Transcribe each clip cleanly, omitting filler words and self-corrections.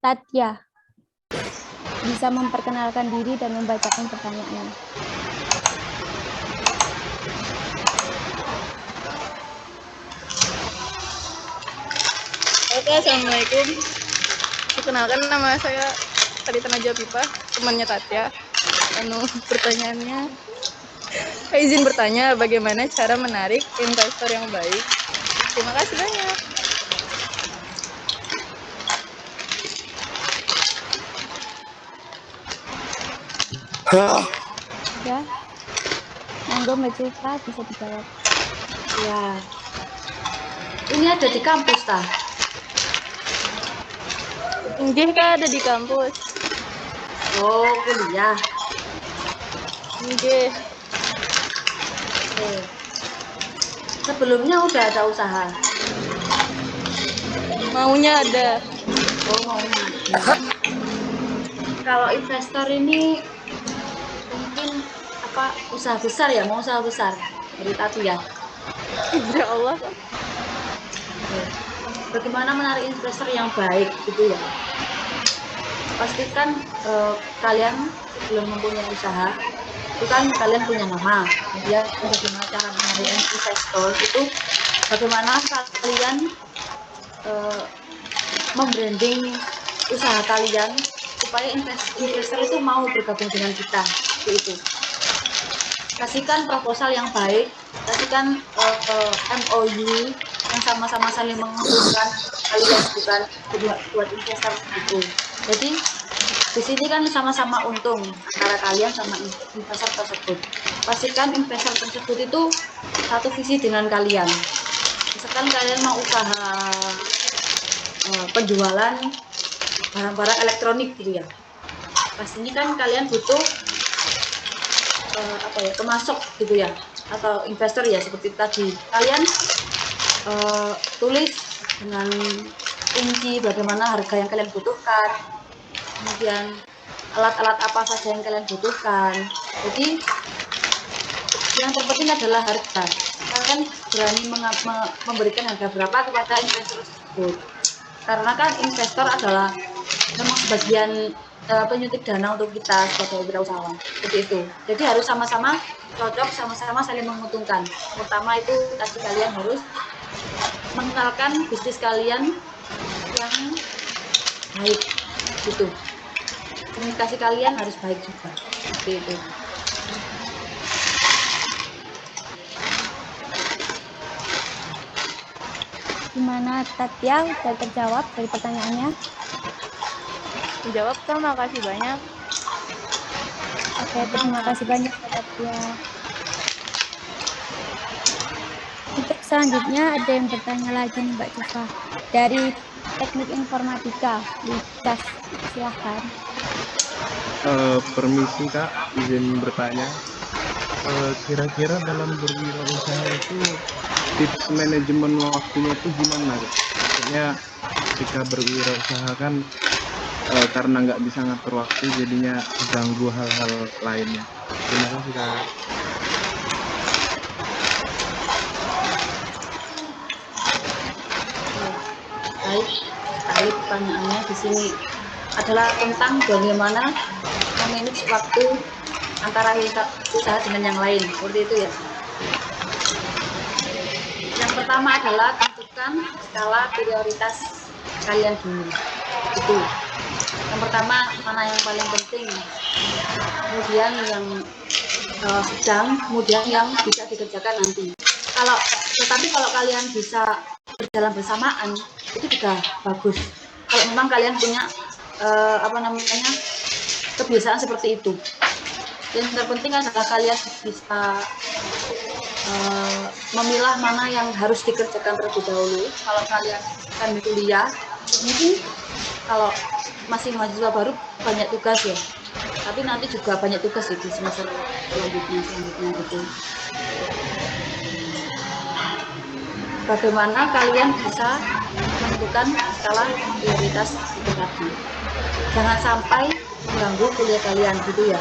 Tatya bisa memperkenalkan diri dan membacakan pertanyaannya. Oke, assalamualaikum. Perkenalkan, nama saya Tarita Najwa Pipa, temannya Tatya. Pertanyaannya, saya izin bertanya bagaimana cara menarik investor yang baik. Terima kasih banyak. Ya, monggo Mbak Civa bisa dijawab. Ya, ini ada di kampus tah? Nggih, Kak, ada di kampus. Oh, kuliah. Nggih. Sebelumnya udah ada usaha? Maunya ada. Oh, maunya ada. Kalau investor ini mungkin usaha besar ya, mau usaha besar dari Tatya. Insya Allah. Bagaimana menarik investor yang baik gitu ya? Pastikan kalian sebelum mempunyai usaha itu kan kalian punya nama, kemudian bagaimana cara menarik investor itu, bagaimana kalian membranding usaha kalian supaya investor itu mau bergabung dengan kita. Itu kasihkan proposal yang baik, kasihkan MOU yang sama-sama saling menguntungkan kalian, bukan buat investor itu. Jadi di sini kan sama-sama untung antara kalian sama investor tersebut. Pastikan investor tersebut itu satu visi dengan kalian. Misalkan kalian mau usaha penjualan barang-barang elektronik gitu ya. Pastinya kan kalian butuh pemasok gitu ya, atau investor ya, seperti tadi kalian tulis dengan rinci bagaimana harga yang kalian butuhkan, kemudian alat-alat apa saja yang kalian butuhkan. Jadi yang terpenting adalah harga. Kalian berani memberikan harga berapa kepada investor tersebut, karena kan investor adalah memang sebagian penyuntik dana untuk kita sebagai wirausahawan, seperti itu. Jadi harus sama-sama cocok, sama-sama saling menguntungkan. Pertama itu tadi kalian harus mengenalkan bisnis kalian yang baik gitu. Komunikasi kalian harus baik juga, seperti itu. Gimana Tatya, udah terjawab dari pertanyaannya? Menjawab, terima kasih banyak. Oke, terima kasih banyak Tatya. Untuk selanjutnya ada yang bertanya lagi nih Mbak Civa. Dari Teknik Informatika, Lucas, silahkan. Permisi Kak, izin bertanya. Kira-kira dalam berwirausaha itu tips manajemen waktunya itu gimana Kak? Maksudnya ketika berwirausaha kan karena nggak bisa ngatur waktu jadinya ganggu hal-hal lainnya. Terima kasih Kak. Baik, sekali pertanyaannya di sini adalah tentang bagaimana memanage waktu antara usaha dengan yang lain, seperti itu ya. Yang pertama adalah tentukan skala prioritas kalian dulu. Itu yang pertama, mana yang paling penting, kemudian yang sedang, kemudian yang bisa dikerjakan nanti. Tetapi kalau kalian bisa berjalan bersamaan, itu juga bagus. Kalau memang kalian punya kebiasaan seperti itu. Yang terpenting adalah kalian bisa memilah mana yang harus dikerjakan terlebih dahulu. Kalau kalian akan kuliah, mungkin kalau masih mahasiswa baru banyak tugas ya, tapi nanti juga banyak tugas di semester selanjutnya gitu. bagaimana kalian bisa menentukan skala prioritas itu tadi. Jangan sampai mengganggu kuliah kalian gitu ya.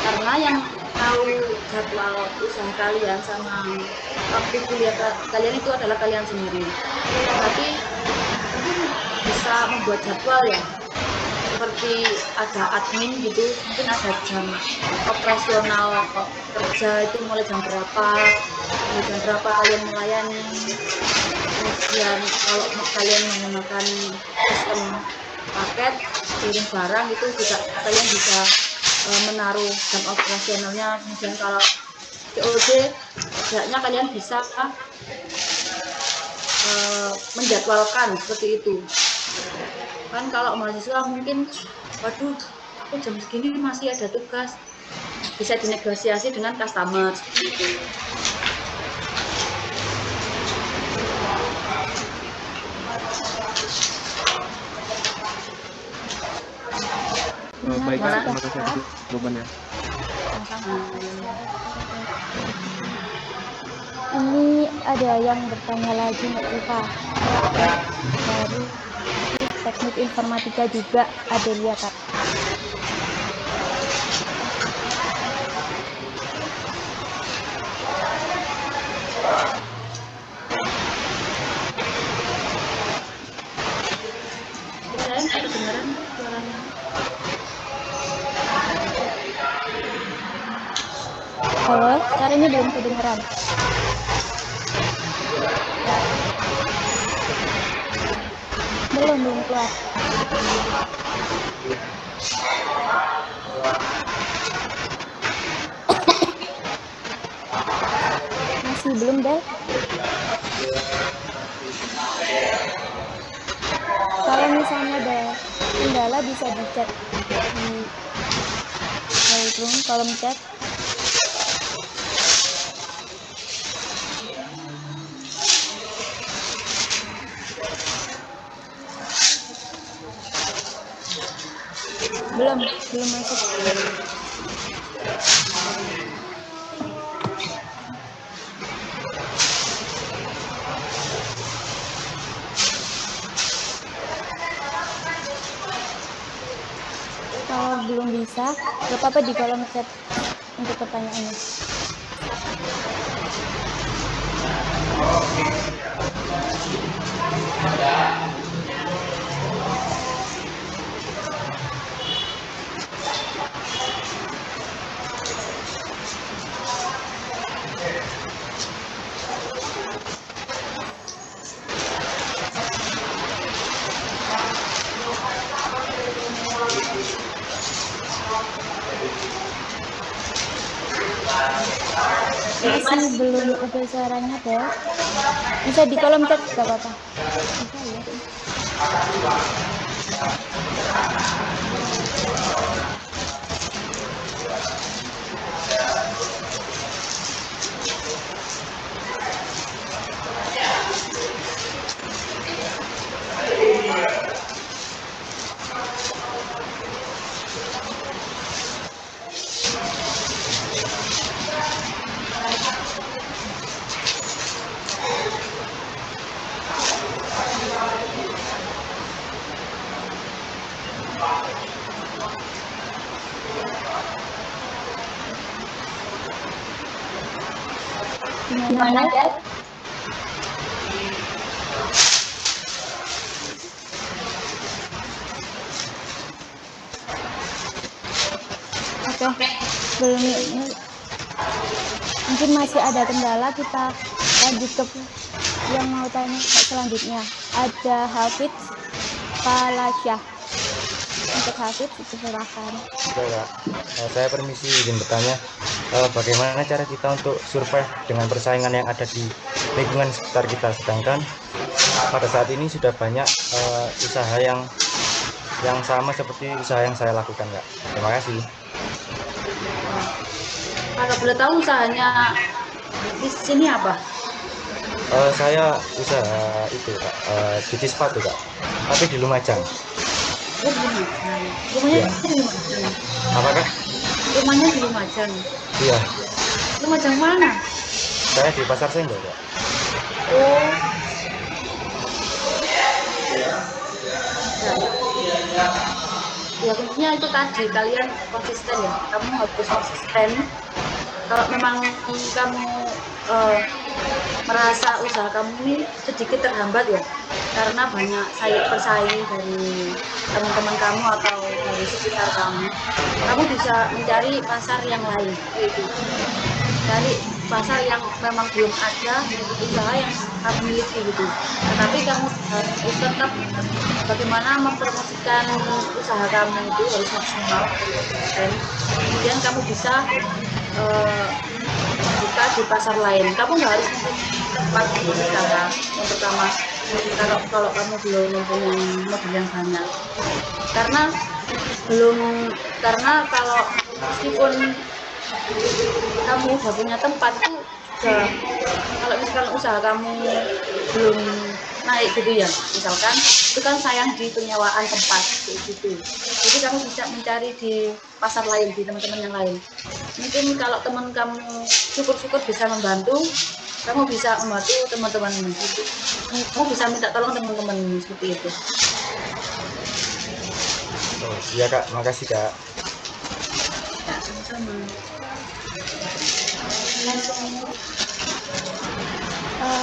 Karena yang tahu jadwal usaha kalian sama waktu kuliah kalian itu adalah kalian sendiri. Tapi mungkin bisa membuat jadwal ya, seperti ada admin gitu, mungkin ada jam operasional kerja itu mulai jam berapa kalian melayani. Kemudian kalau kalian menggunakan sistem paket kirim barang itu juga kalian bisa menaruh jam operasionalnya. Kemudian kalau COD tidaknya kalian bisa menjadwalkan seperti itu kan. Kalau mahasiswa mungkin waduh aku jam segini masih ada tugas, bisa dinegosiasi dengan customer seperti itu. Baik, Gimana, terima kasih atas jawabannya. Ini ada yang bertanya lagi Mbak Cifa. Dari teknik informatika juga Adelia Kak. Saya nggak kedengeran suaranya. Halo, suaranya belum kedengeran. Belum keluar. Masih belum, Del. Kalau misalnya ada kendala bisa dicek di Lightroom kolom chat. Belum masuk. Kalau belum bisa, gak apa-apa di kolom chat untuk pertanyaannya. Masih belum ada suaranya, Del. Bisa di kolom chat, gak apa-apa. Bisa ya. Gimana, Del? Oke, belum. Mungkin masih ada kendala, kita lanjut ke yang mau tanya selanjutnya. Ada Hafid Palasyah. Untuk Hafid, itu silakan. Oke, Kak. Saya permisi izin bertanya, bagaimana cara kita untuk survive dengan persaingan yang ada di lingkungan sekitar kita, sedangkan pada saat ini sudah banyak usaha yang sama seperti usaha yang saya lakukan, Kak. Terima kasih. Kalau boleh tahu usahanya di sini apa? Saya usaha itu, Kak, cuci sepatu, Kak, tapi di Lumajang. Oh, di Lumajang. Rumahnya Ya. di Lumajang. Apa, Kak? Rumahnya di Lumajang. Iya, Lumajang mana? saya di Pasar Senggol, Kak. Oh, ya kuncinya itu tadi, kalian konsisten ya, kamu harus konsisten. Kalau memang kamu eh, merasa usaha kamu ini sedikit terhambat ya, karena banyak persaing dari teman-teman kamu atau dari sekitar kamu, kamu bisa mencari pasar yang lain, yaitu cari pasar yang memang belum ada usaha yang kamu miliki gitu. Tetapi kamu harus tetap bagaimana mempromosikan usaha kamu itu harus maksimal, harus konsisten. Kemudian kamu bisa eh, buka di pasar lain. Kamu nggak harus mempunyai tempat usaha yang pertama. Kalau kamu belum mempunyai modal yang banyak, karena belum karena kalau meskipun kamu udah punya tempat itu juga, kalau misalkan usaha kamu belum naik gitu ya, misalkan itu kan sayang di penyewaan tempat gitu. Jadi kamu bisa mencari di pasar lain, di teman-teman yang lain. Mungkin kalau teman kamu syukur-syukur bisa membantu, kamu bisa membantu teman-teman gitu. Kamu bisa minta tolong teman-teman seperti itu. Oh, iya Kak, makasih Kak. Ya, sama-sama.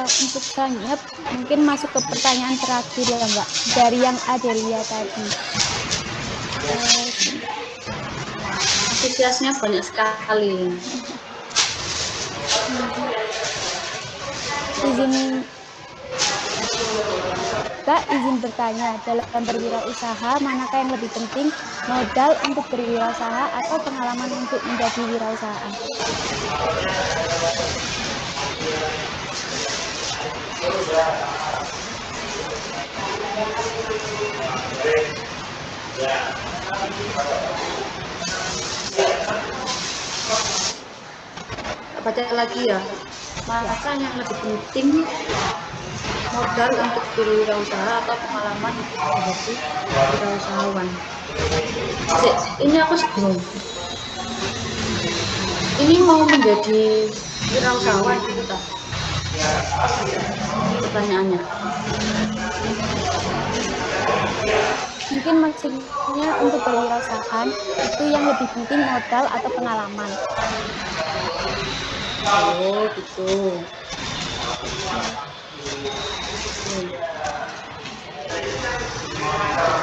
Untuk selanjutnya mungkin masuk ke pertanyaan terakhir ya Mbak, dari yang Adelia tadi. Antusiasnya banyak sekali. Izin bertanya, dalam berwirausaha manakah yang lebih penting, modal untuk berwirausaha atau pengalaman untuk menjadi wirausaha? Baca lagi ya, manakah yang lebih penting, modal untuk berwirausaha atau pengalaman untuk menjadi wirausahawan? Ini aku sebelum ini mau menjadi wirausahawan gitu tak pertanyaannya. Mungkin maksudnya untuk berwirausaha itu yang lebih penting modal atau pengalaman. Oh gitu.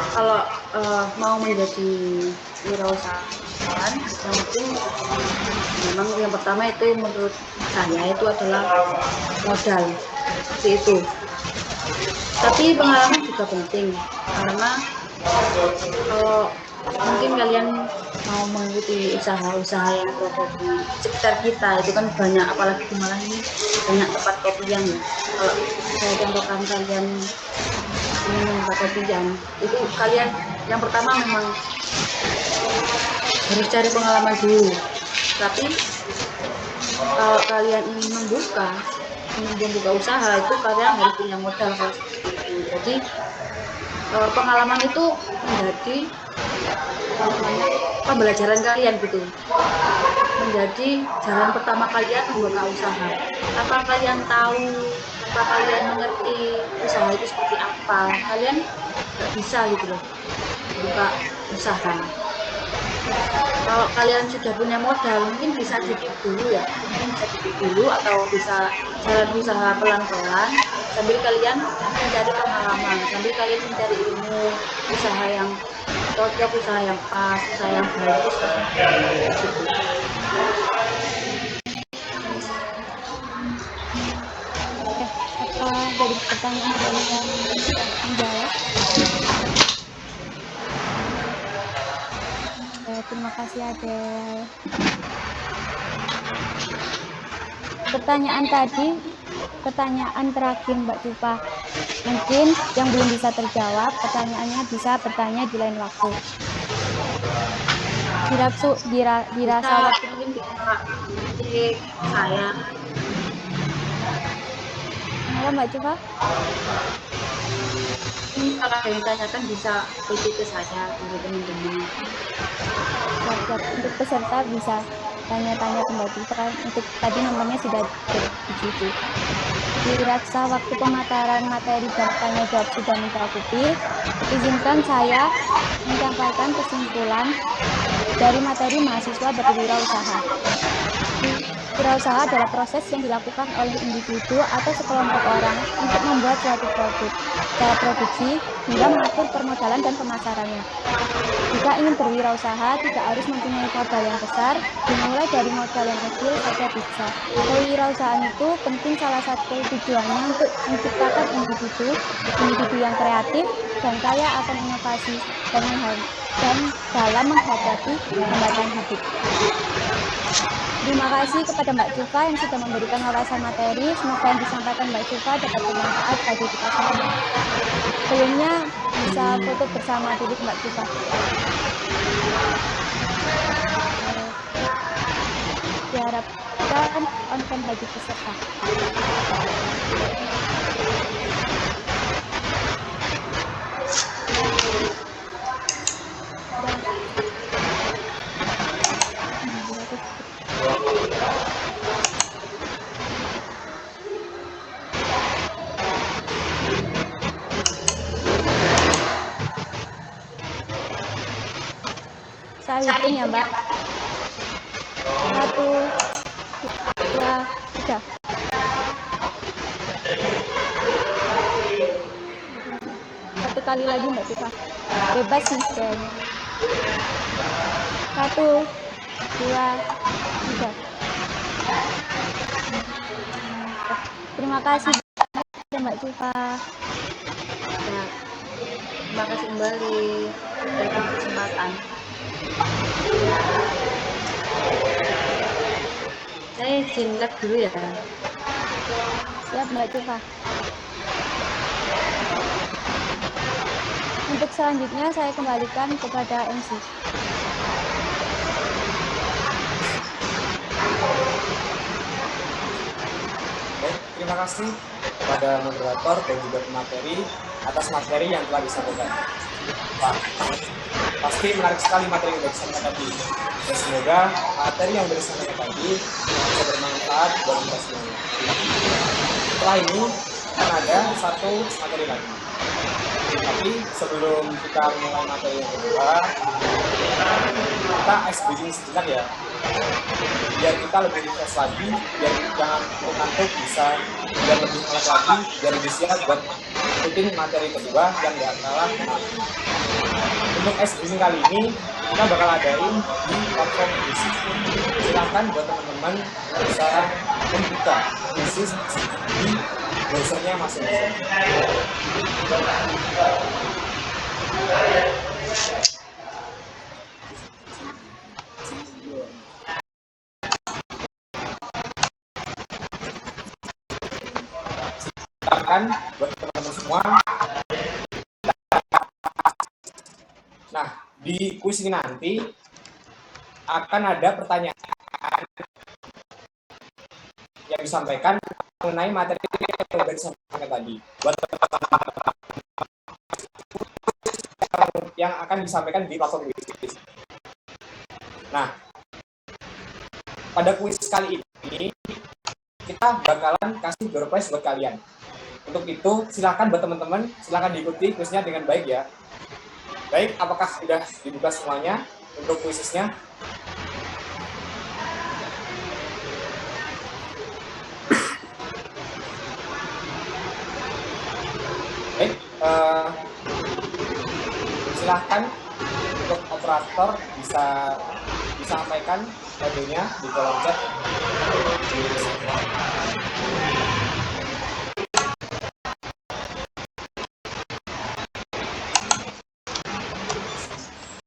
Kalau mau menjadi wirausahawan, yang penting memang yang pertama itu menurut saya itu adalah modal, seperti itu. Tapi pengalaman juga penting, karena kalau mungkin kalian mau mengikuti usaha-usaha yang ada di sekitar kita, itu kan banyak, apalagi di Malang ini banyak tempat kopian ya. Kalau saya contohkan kalian ingin membuka kopian, itu kalian yang pertama memang harus cari pengalaman dulu. Tapi kalau kalian ingin membuka usaha, itu kalian harus punya modal kalau seperti itu. Jadi pengalaman itu menjadi pembelajaran kalian gitu, menjadi jalan pertama kalian membuka usaha. Apa kalian tahu, apa kalian mengerti usaha itu seperti apa, kalian nggak bisa gitu loh buka usaha. Kalau kalian sudah punya modal, mungkin bisa dikit dulu ya, mungkin bisa dikit dulu atau bisa jalan usaha pelan-pelan sambil kalian mencari pengalaman, sambil kalian mencari ilmu usaha yang cocok, usaha yang pas, usaha yang bagus gitu. Apa dari pertanyaan kalian menjawab? Terima kasih Adel. Pertanyaan terakhir Mbak Tupa. Mungkin yang belum bisa terjawab, pertanyaannya bisa bertanya di lain waktu. Dirasa waktu mungkin di saya. Halo Mbak Tupa. Ini kalau ada yang tanyakan bisa ikuti ke saya dari teman-teman. Untuk peserta bisa tanya-tanya ke Mbak Tupa. Untuk tadi nomornya sudah di situ. dirasa waktu pemaparan materi dan tanya jawab sudah mencakupi, izinkan saya menyampaikan kesimpulan dari materi mahasiswa berwirausaha. Wirausaha adalah proses yang dilakukan oleh individu atau sekelompok orang untuk membuat suatu produk, cara produksi, hingga mengatur permodalan dan pemasarannya. Jika ingin berwirausaha, tidak harus mempunyai modal yang besar, dimulai dari modal yang kecil saja bisa. Kewirausahaan itu penting, salah satu tujuannya untuk menciptakan individu yang kreatif dan kaya akan inovasi dan dalam menghadapi hambatan hidup. Terima kasih kepada Mbak Cufa yang sudah memberikan wawasan materi. Semoga yang disampaikan Mbak Cufa dapat bermanfaat bagi kita semua. Sebelumnya bisa foto bersama dulu Mbak Cufa. Diharapkan konten bagi peserta. Saya hitung ya Mbak. 1, 2, 3. Satu kali lagi Mbak Tifa. Bebas nih kayaknya. 1, 2, 3. Terima kasih Mbak Tifa. Ya, terima kasih kembali dari kesempatan. Saya izin lab dulu ya. Siap Mbak Tifa. Untuk selanjutnya saya kembalikan kepada MC. Baik, terima kasih kepada moderator dan juga pemateri atas materi yang telah disampaikan. Pak, pasti menarik sekali materi yang sudah disampaikan tadi. Dan semoga materi yang sudah disampaikan tadi bisa bermanfaat buat kita semuanya. Setelah ini akan ada satu materi lagi. Tapi sebelum kita mulai materi yang kedua, kita ice breaking sejenak ya. Biar kita lebih refresh lagi, biar jangan ngantuk, bisa biar lebih melek lagi, biar lebih siap buat ikutin materi kedua yang gak kalah menarik. Untuk ice breaking kali ini, kita bakal adain di platform bisnis. Silakan buat teman-teman bisa membuka bisnis di browsernya masing-masing. Silakan buat teman-teman semua. Nah, di kuis ini nanti akan ada pertanyaan yang disampaikan mengenai materi yang sudah disampaikan tadi. Buat yang akan disampaikan di platform kuis. Nah, pada kuis kali ini kita bakalan kasih door prize buat kalian. Untuk itu, silakan buat teman-teman, silakan diikuti kuisnya dengan baik ya. Baik, apakah sudah dibuka semuanya untuk kuisnya? Baik, silahkan untuk operator bisa disampaikan kodenya di kolom chat.